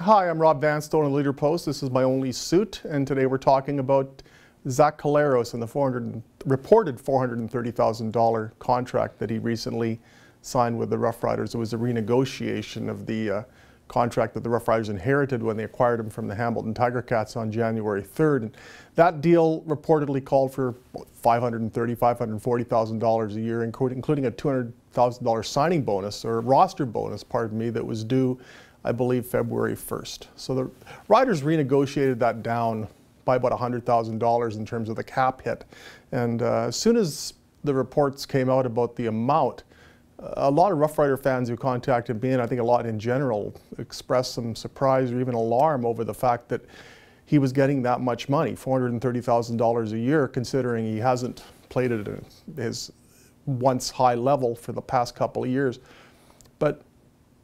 Hi, I'm Rob Vanstone of Leader Post. This is my only suit, and today we're talking about Zach Collaros and the reported $430,000 contract that he recently signed with the Rough Riders. It was a renegotiation of the contract that the Rough Riders inherited when they acquired him from the Hamilton Tiger Cats on January 3rd. And that deal reportedly called for $530,000, $540,000 a year, including a $200,000 signing bonus, or roster bonus, pardon me, that was due, I believe, February 1st. So the Riders renegotiated that down by about $100,000 in terms of the cap hit. And as soon as the reports came out about the amount, a lot of Rough Rider fans who contacted me, and I think a lot in general, expressed some surprise or even alarm over the fact that he was getting that much money, $430,000 a year, considering he hasn't played at his once high level for the past couple of years. But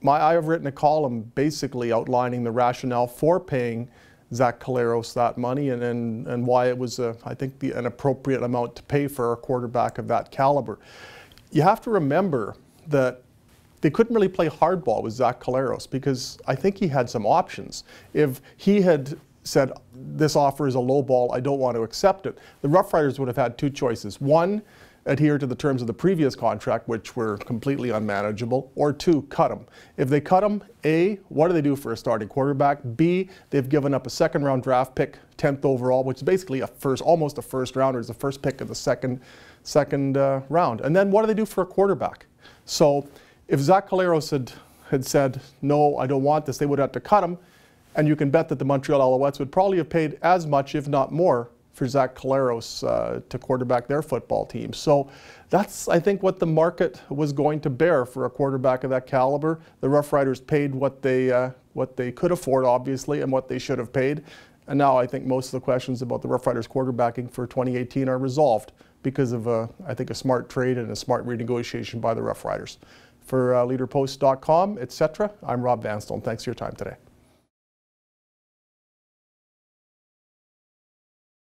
I have written a column basically outlining the rationale for paying Zach Collaros that money and why it was, I think, an appropriate amount to pay for a quarterback of that caliber. You have to remember that they couldn't really play hardball with Zach Collaros because I think he had some options. If he had said, this offer is a low ball, I don't want to accept it, the Rough Riders would have had two choices. One, adhere to the terms of the previous contract, which were completely unmanageable, or two, cut him. If they cut him, A, what do they do for a starting quarterback? B, they've given up a second-round draft pick, 10th overall, which is basically almost a first rounder, is the first pick of the second round. And then what do they do for a quarterback? So if Zach Collaros had said, no, I don't want this, they would have to cut him, and you can bet that the Montreal Alouettes would probably have paid as much, if not more, for Zach Collaros to quarterback their football team. So that's, I think, what the market was going to bear for a quarterback of that caliber. The Rough Riders paid what they could afford, obviously, and what they should have paid. And now I think most of the questions about the Rough Riders quarterbacking for 2018 are resolved because of, I think, a smart trade and a smart renegotiation by the Rough Riders. For leaderpost.com, etc., I'm Rob Vanstone. Thanks for your time today.